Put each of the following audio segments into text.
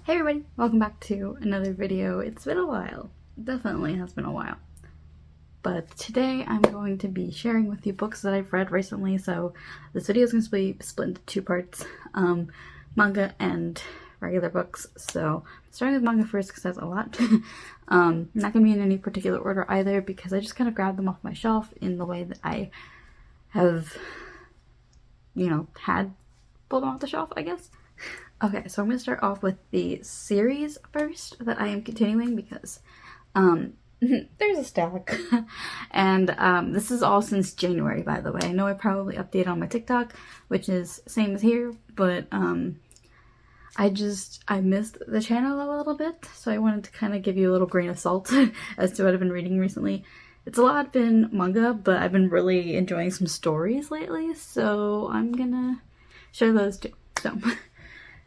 Hey everybody, welcome back to another video. It's been a while. It definitely has been a while. But today I'm going to be sharing with you books that I've read recently, so this video is going to be split into two parts, manga and regular books. So starting with manga first because that's a lot. Not going to be in any particular order either because I just kind of grabbed them off my shelf in the way that I have, had pulled them off the shelf, I guess. Okay, so I'm going to start off with the series first that I am continuing because there's a stack. And this is all since January, by the way. I know I probably update on my TikTok, which is same as here, but I missed the channel a little bit, so I wanted to kind of give you a little grain of salt as to what I've been reading recently. It's a lot been manga, but I've been really enjoying some stories lately, so I'm gonna share those too. So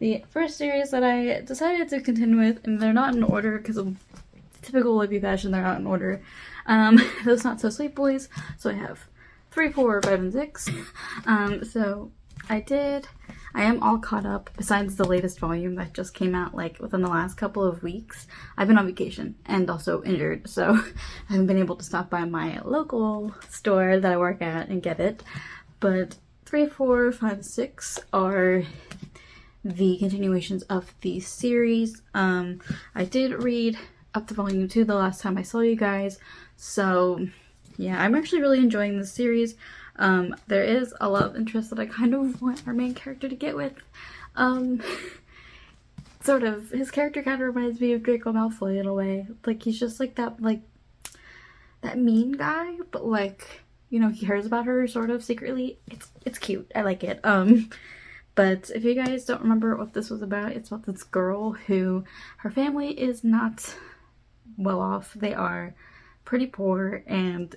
the first series that I decided to continue with, and they're not in order because of typical Libby fashion, they're not in order. Those Not So Sweet Boys. So I have 3, 4, 5, and 6. So I am all caught up besides the latest volume that just came out like within the last couple of weeks. I've been on vacation and also injured, so I haven't been able to stop by my local store that I work at and get it. But 3, 4, 5, 6 are the continuations of the series. I did read up to volume 2 the last time I saw you guys, so yeah, I'm actually really enjoying this series. There is a love interest that I kind of want our main character to get with. Sort of, his character kind of reminds me of Draco Malfoy in a way. Like, he's just like that mean guy, but like, he cares about her sort of secretly. It's cute. I like it. But if you guys don't remember what this was about, it's about this girl who, her family is not well off. They are pretty poor, and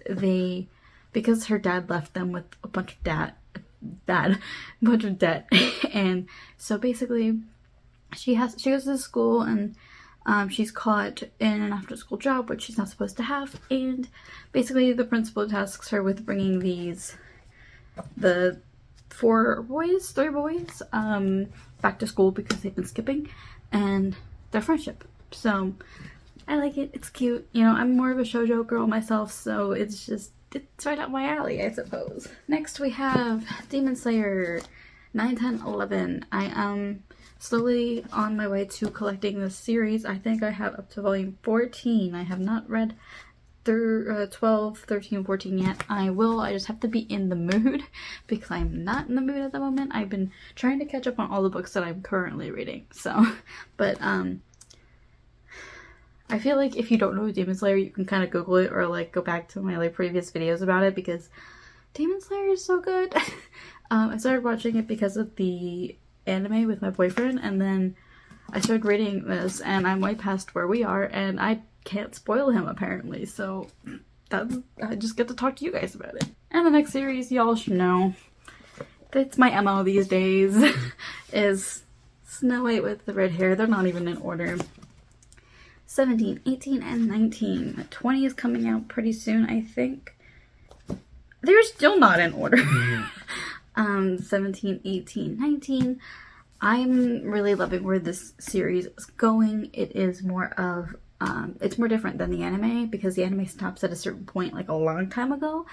because her dad left them with a bunch of debt, and so basically she goes to school and she's caught in an after-school job which she's not supposed to have, and basically the principal tasks her with bringing the 3 boys back to school because they've been skipping, and their friendship. So I like it. It's cute. I'm more of a shoujo girl myself, so it's right up my alley, I suppose. Next we have Demon Slayer 9, 10, 11. I am slowly on my way to collecting this series. I think I have up to volume 14. I have not read 12, 13, 14 yet. I just have to be in the mood because I'm not in the mood at the moment. I've been trying to catch up on all the books that I'm currently reading, so, but, I feel like if you don't know Demon Slayer, you can kind of Google it or like go back to my previous videos about it because Demon Slayer is so good. I started watching it because of the anime with my boyfriend, and then I started reading this and I'm way past where we are and I can't spoil him apparently, so I just get to talk to you guys about it. And the next series, y'all should know, it's my MO these days, is Snow White with the red hair. They're not even in order. 17, 18, and 19. 20 is coming out pretty soon, I think. They're still not in order. 17, 18, 19. I'm really loving where this series is going. It is more of, it's more different than the anime because the anime stops at a certain point like a long time ago.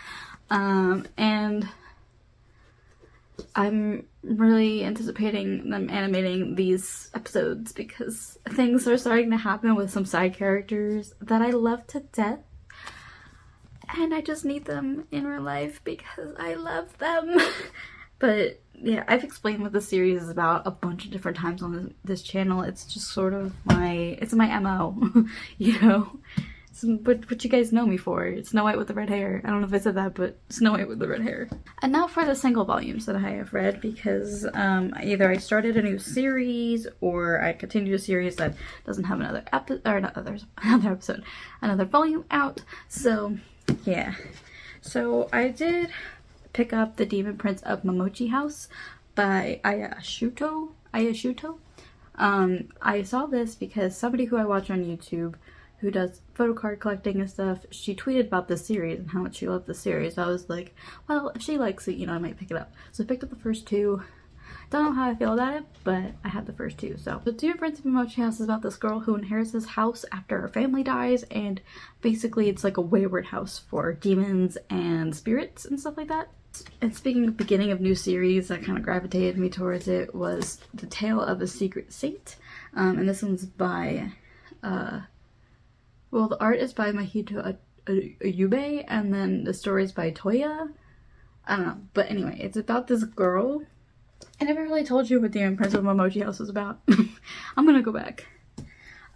And I'm really anticipating them animating these episodes because things are starting to happen with some side characters that I love to death. And I just need them in real life because I love them. But yeah, I've explained what the series is about a bunch of different times on this channel. It's just sort of my MO, It's what you guys know me for. It's Snow White with the red hair. I don't know if I said that, but Snow White with the red hair. And now for the single volumes that I have read because either I started a new series or I continued a series that doesn't have another volume out. So yeah. So I did pick up The Demon Prince of Momochi House by Ashuto. I saw this because somebody who I watch on YouTube who does photo card collecting and stuff, she tweeted about this series and how much she loved the series. I was like, well, if she likes it, I might pick it up. So I picked up the first 2. Don't know how I feel about it, but I had the first two. So the Demon Prince of Momochi House is about this girl who inherits this house after her family dies, and basically it's like a wayward house for demons and spirits and stuff like that. And speaking of beginning of new series that kind of gravitated me towards it was The Tale of a Secret Saint. And this one's by, well, the art is by Mahito Ayube, and then the story is by Toya. I don't know, but anyway, it's about this girl. I never really told you what Demon Prince of Momochi House was about. I'm gonna go back.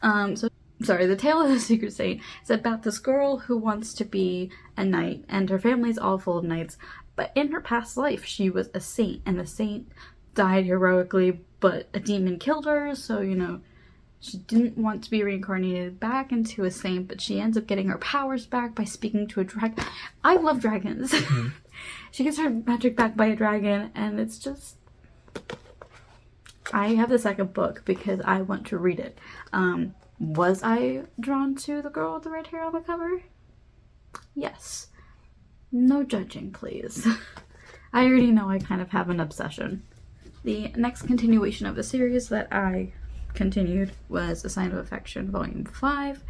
The Tale of the Secret Saint is about this girl who wants to be a knight, and her family's all full of knights. But in her past life, she was a saint, and the saint died heroically, but a demon killed her, so, you know, she didn't want to be reincarnated back into a saint, but she ends up getting her powers back by speaking to a dragon. I love dragons. Mm-hmm. She gets her magic back by a dragon, and it's just... I have the second book because I want to read it. Was I drawn to the girl with the red hair on the cover? Yes. No judging, please. I already know I kind of have an obsession. The next continuation of the series that I continued was A Sign of Affection Volume 5.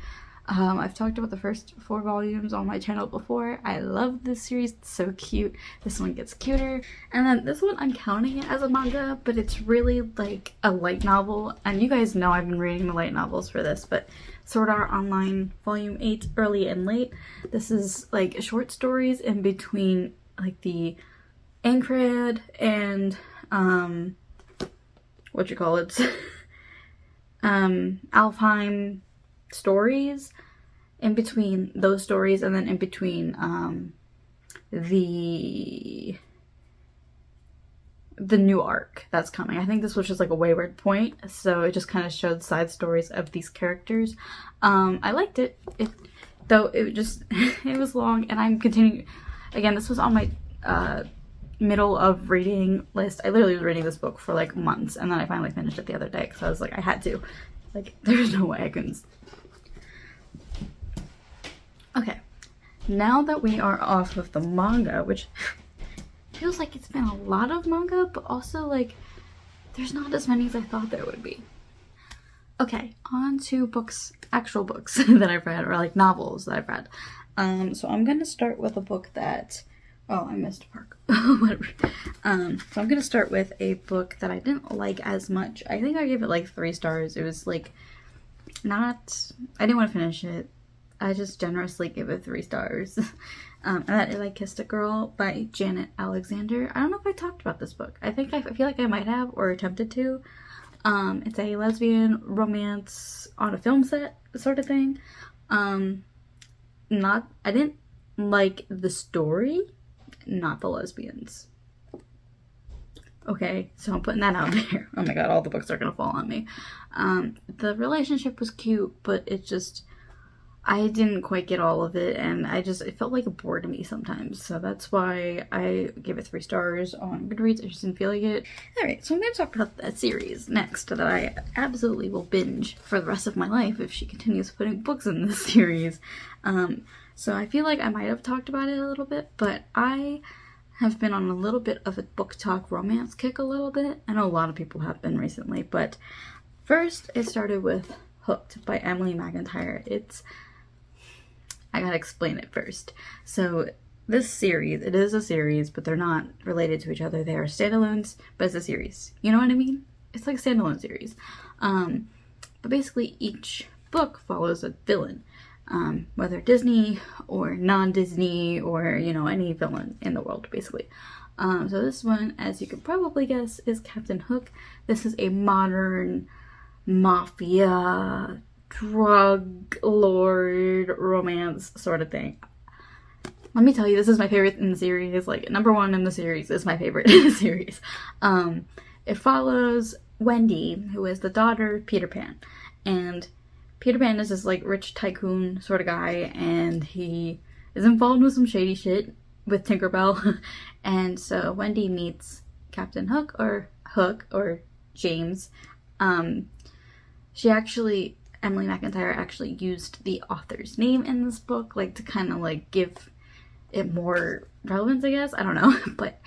I've talked about the first 4 volumes on my channel before. I love this series, it's so cute. This one gets cuter. And then this one, I'm counting it as a manga, but it's really like a light novel. And you guys know I've been reading the light novels for this, but Sword Art Online Volume 8, Early and Late. This is like short stories in between like the Aincrad and Alfheim stories, in between those stories, and then in between the new arc that's coming. I think this was just like a wayward point, so it just kind of showed side stories of these characters. I liked it, though it just it was long, and I'm continuing. Again, this was on my middle of reading list. I literally was reading this book for like months, and then I finally finished it the other day because I was like, I had to. Like, there's no way I couldn't. Okay, now that we are off of the manga, which feels like it's been a lot of manga, but also like there's not as many as I thought there would be. Okay, on to books, actual books that I've read, or like novels that I've read. So I'm gonna start with a book that, oh, I missed a park. Whatever. So I'm gonna start with a book that I didn't like as much. I think I gave it like 3 stars. It was like not, I didn't want to finish it. I just generously give it 3 stars. And that is I Kissed a Girl by Janet Alexander. I don't know if I talked about this book. I feel like I might have, or attempted to. It's a lesbian romance on a film set sort of thing. I didn't like the story, not the lesbians. Okay, so I'm putting that out there. Oh my god, all the books are gonna fall on me. The relationship was cute, but it just, I didn't quite get all of it, and it felt like it bored me sometimes. So that's why I gave it 3 stars on Goodreads. I just didn't feel like it. Alright, so I'm going to talk about that series next that I absolutely will binge for the rest of my life if she continues putting books in this series. So I feel like I might have talked about it a little bit, but I have been on a little bit of a book talk romance kick a little bit. I know a lot of people have been recently, but first it started with Hooked by Emily McIntyre. I gotta explain it first. So this series, it is a series, but they're not related to each other. They are standalones, but it's a series. You know what I mean? It's like a standalone series. But basically each book follows a villain. Whether Disney or non-Disney or, you know, any villain in the world, basically. So this one, as you could probably guess, is Captain Hook. This is a modern mafia, drug lord, romance sort of thing. Let me tell you, this is my favorite in the series. Like, number 1 in the series is my favorite in the series. It follows Wendy, who is the daughter of Peter Pan. And Peter Pan is this, like, rich tycoon sort of guy, and he is involved with some shady shit with Tinkerbell. And so Wendy meets Captain Hook, or James. Emily McIntyre actually used the author's name in this book, like, to kind of, like, give it more relevance, I guess. I don't know. But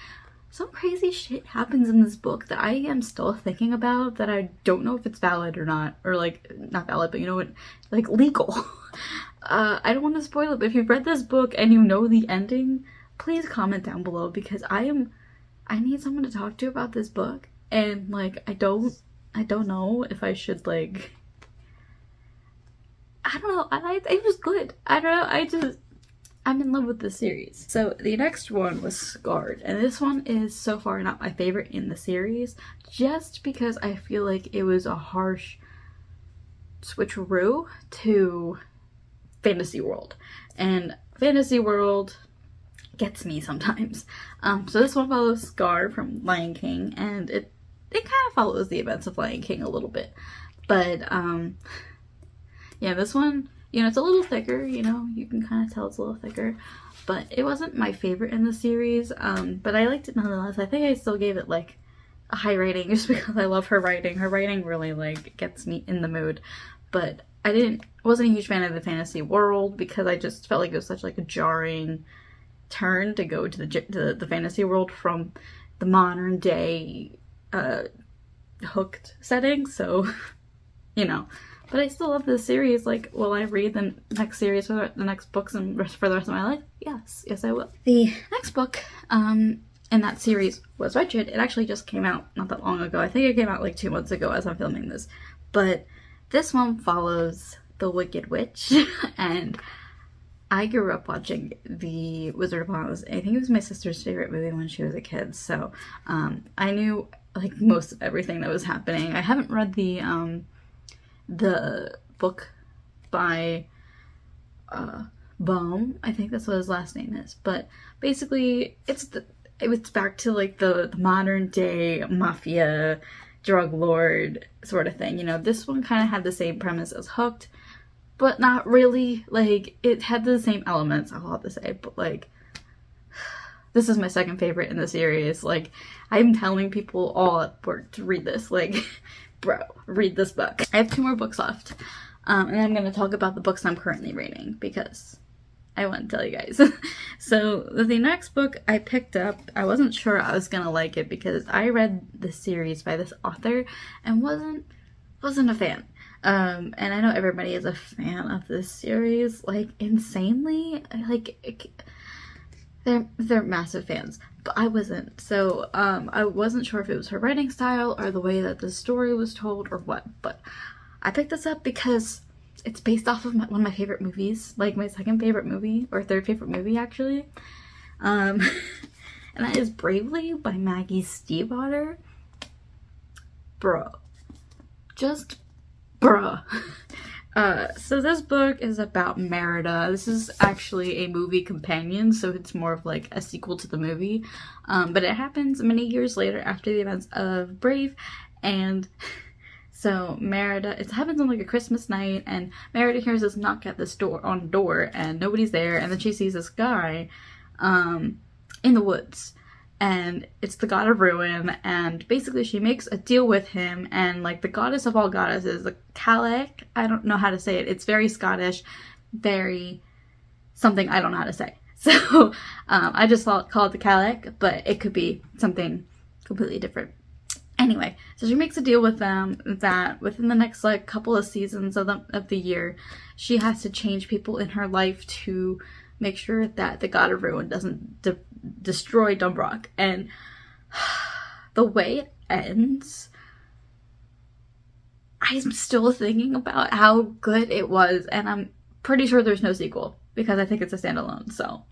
some crazy shit happens in this book that I am still thinking about, that I don't know if it's valid or not, or like, not valid, but you know what, like legal. I don't want to spoil it, but if you've read this book and you know the ending, please comment down below, because I need someone to talk to about this book, and like, I don't know if I should, like, I don't know, it was good. I don't know, I'm in love with this series. So the next one was Scarred, and this one is so far not my favorite in the series, just because I feel like it was a harsh switcheroo to fantasy world, and fantasy world gets me sometimes. So this one follows Scar from Lion King, and it kind of follows the events of Lion King a little bit, but yeah, this one, you know, it's a little thicker, you know, you can kind of tell it's a little thicker, but it wasn't my favorite in the series, but I liked it nonetheless. I think I still gave it like a high rating just because I love her writing. Her writing really like gets me in the mood, but I wasn't a huge fan of the fantasy world because I just felt like it was such like a jarring turn to go to the fantasy world from the modern day hooked setting, so you know. But I still love this series. Like, will I read the next series for the next books and for the rest of my life? Yes, I will. The next book in that series was Wretched. It actually just came out not that long ago. I think it came out like 2 months ago as I'm filming this. But this one follows the Wicked Witch, and I grew up watching The Wizard of Oz. I think it was my sister's favorite movie when she was a kid, so I knew like most of everything that was happening. I haven't read the book by Baum, I think that's what his last name is, but basically it's back to like the modern day mafia drug lord sort of thing. You know, this one kind of had the same premise as Hooked, but not really. Like, it had the same elements, I'll have to say, but like, this is my second favorite in the series. Like, I'm telling people all at work to read this, like, bro, read this book. I have 2 more books left, and I'm going to talk about the books I'm currently reading, because I want to tell you guys. So, the next book I picked up, I wasn't sure I was going to like it, because I read this series by this author, and wasn't a fan. And I know everybody is a fan of this series, like, insanely, like, they're massive fans, but I wasn't. So, I wasn't sure if it was her writing style or the way that the story was told or what, but I picked this up because it's based off of one of my favorite movies, like my second favorite movie, or third favorite movie, actually. And that is Bravely by Maggie Stiefvater. Bro. Just bruh. So this book is about Merida. This is actually a movie companion, so it's more of like a sequel to the movie. But it happens many years later after the events of Brave, and so Merida, it happens on like a Christmas night, and Merida hears this knock at this on the door, and nobody's there, and then she sees this guy in the woods. And it's the god of ruin, and basically she makes a deal with him, and like the goddess of all goddesses, the Calec, I don't know how to say it, it's very Scottish, very something I don't know how to say. So I just call it the Calec, but it could be something completely different. Anyway, so she makes a deal with them that within the next like couple of seasons of the year, she has to change people in her life to make sure that the god of ruin doesn't destroy Dumbrock. And the way it ends, I'm still thinking about how good it was, and I'm pretty sure there's no sequel because I think it's a standalone, so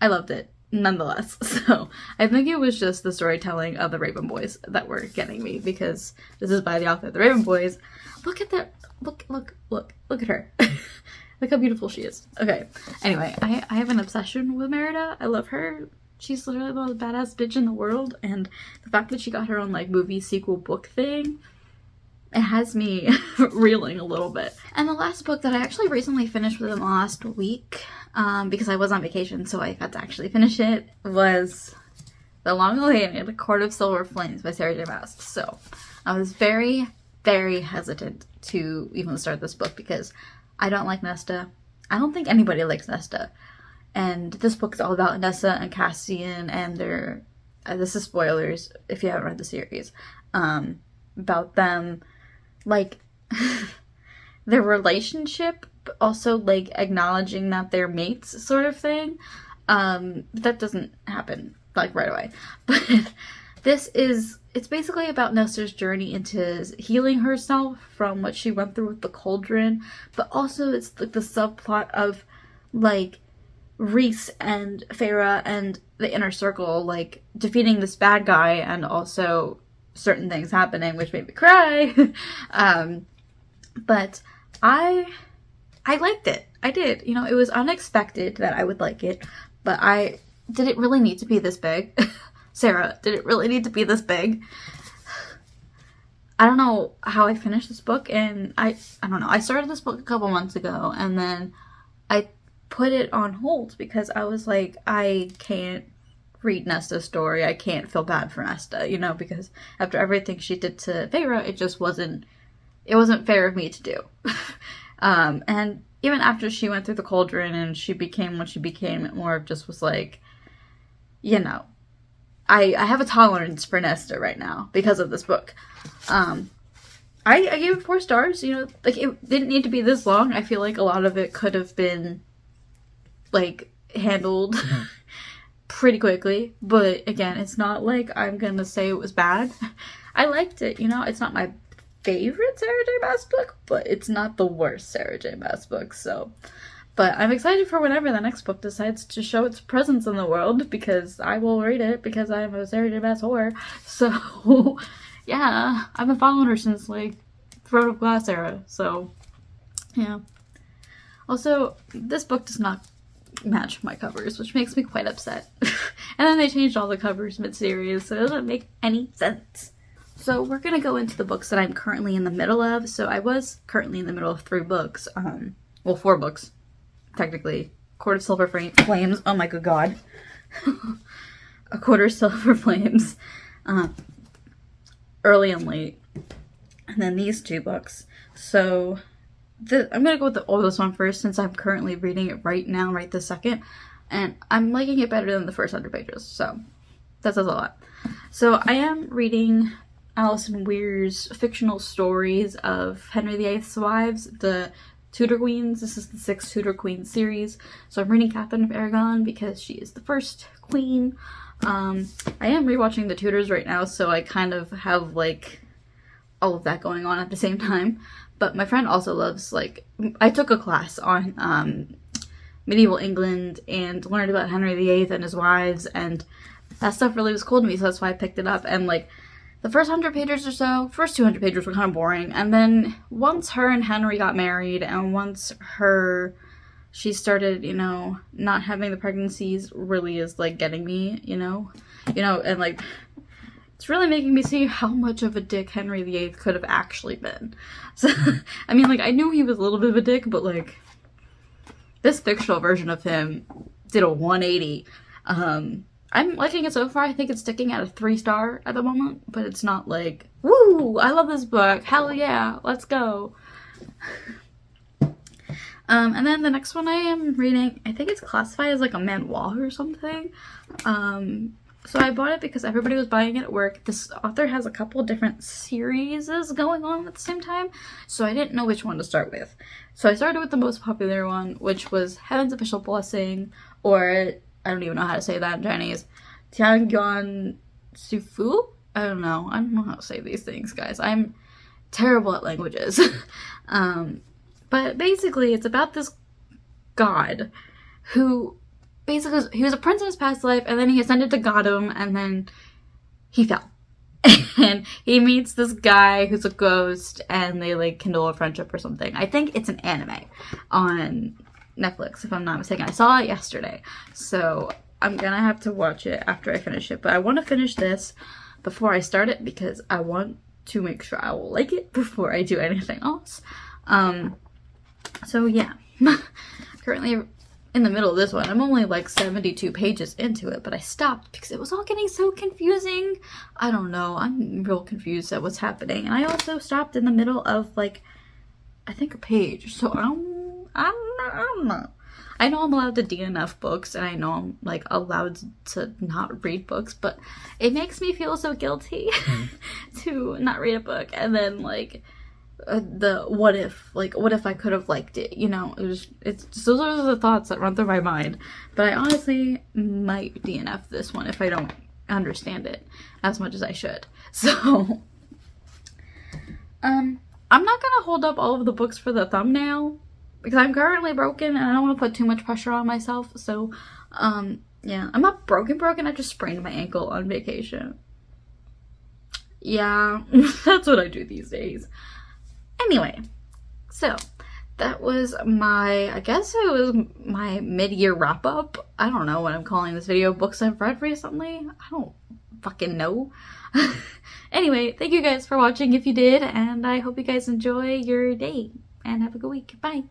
I loved it nonetheless. So I think it was just the storytelling of the Raven Boys that were getting me, because this is by the author of the Raven Boys. Look at that, look at her. Look how beautiful she is. Okay, anyway, I have an obsession with Merida. I love her. She's literally the most badass bitch in the world, and the fact that she got her own like movie sequel book thing, it has me reeling a little bit. And the last book that I actually recently finished within the last week, because I was on vacation, so I got to actually finish it, was The Long-Awaited Court of Silver Flames by Sarah J. Maas. So I was very, very hesitant to even start this book because I don't like Nesta. I don't think anybody likes Nesta. And this book is all about Nessa and Cassian and their, this is spoilers if you haven't read the series, about them, like, their relationship, but also, like, acknowledging that they're mates sort of thing. That doesn't happen, like, right away. But it's basically about Nessa's journey into healing herself from what she went through with the cauldron, but also it's, like, the subplot of, like, Reese and Farah and the inner circle, like, defeating this bad guy and also certain things happening, which made me cry. But I liked it. I did. You know, it was unexpected that I would like it, but did it really need to be this big? Sarah, did it really need to be this big? I don't know how I finished this book, and I don't know. I started this book a couple months ago, and then I put it on hold because I was like, I can't read Nesta's story. I can't feel bad for Nesta, you know, because after everything she did to Feyre, it wasn't fair of me to do. And even after she went through the cauldron and she became what she became, it more of just was like, you know, I have a tolerance for Nesta right now because of this book. I gave it 4 stars, you know, like, it didn't need to be this long. I feel like a lot of it could have been, like, handled pretty quickly, but again, it's not like I'm gonna say it was bad. I liked it, you know. It's not my favorite Sarah J. Maas book, but it's not the worst Sarah J. Maas book, so. But I'm excited for whenever the next book decides to show its presence in the world, because I will read it, because I'm a Sarah J. Maas whore. So, yeah, I've been following her since, like, Throne of Glass era, so, yeah. Also, this book does not match my covers, which makes me quite upset. And then they changed all the covers mid-series, so it doesn't make any sense. So we're gonna go into the books that I'm currently in the middle of. So I was currently in the middle of 3 books. Well, 4 books, technically. Court of Silver Flames. Oh my good god. A Quarter of Silver Flames. Early and Late. And then these 2 books. So I'm gonna go with the oldest one first, since I'm currently reading it right now, right this second. And I'm liking it better than the first 100 pages. So that says a lot. So I am reading Alison Weir's fictional stories of Henry VIII's wives, the Tudor Queens. This is the 6th Tudor Queen series. So I'm reading Catherine of Aragon because she is the first queen. I am rewatching the Tudors right now, so I kind of have, like, all of that going on at the same time. But my friend also loves, like, I took a class on medieval England and learned about Henry VIII and his wives, and that stuff really was cool to me, so that's why I picked it up. And, like, the first 100 pages or so, first 200 pages were kind of boring, and then once her and Henry got married, and once she started, you know, not having the pregnancies, really is, like, getting me, you know, and, like, it's really making me see how much of a dick Henry VIII could have actually been. So, I mean, like, I knew he was a little bit of a dick, but, like, this fictional version of him did a 180. I'm liking it so far. I think it's sticking at a 3-star at the moment, but it's not like, woo, I love this book. Hell yeah, let's go. And then the next one I am reading, I think it's classified as like a manhwa or something. So I bought it because everybody was buying it at work. This author has a couple different series going on at the same time, so I didn't know which one to start with. So I started with the most popular one, which was Heaven's Official Blessing, or I don't even know how to say that in Chinese. Tiangyuan Sufu? I don't know how to say these things, guys. I'm terrible at languages. But basically, it's about this god who basically, he was a prince in his past life, and then he ascended to goddom, and then he fell. And he meets this guy who's a ghost, and they, like, kindle a friendship or something. I think it's an anime on Netflix, if I'm not mistaken. I saw it yesterday, so I'm gonna have to watch it after I finish it. But I want to finish this before I start it, because I want to make sure I will like it before I do anything else. So yeah, currently in the middle of this one. I'm only like 72 pages into it, but I stopped because it was all getting so confusing. I don't know, I'm real confused at what's happening. And I also stopped in the middle of, like, I think a page, so I don't know. I know I'm allowed to DNF books, and I know I'm, like, allowed to not read books, but it makes me feel so guilty to not read a book, and then, like, the what if I could have liked it, you know? It's just, those are the thoughts that run through my mind, but I honestly might DNF this one if I don't understand it as much as I should. So, I'm not gonna hold up all of the books for the thumbnail, because I'm currently broken, and I don't want to put too much pressure on myself, so, yeah. I'm not broken, I just sprained my ankle on vacation. Yeah, that's what I do these days. Anyway, so, that was I guess it was my mid-year wrap-up. I don't know what I'm calling this video, books I've read recently. I don't fucking know. Anyway, thank you guys for watching if you did, and I hope you guys enjoy your day, and have a good week. Bye!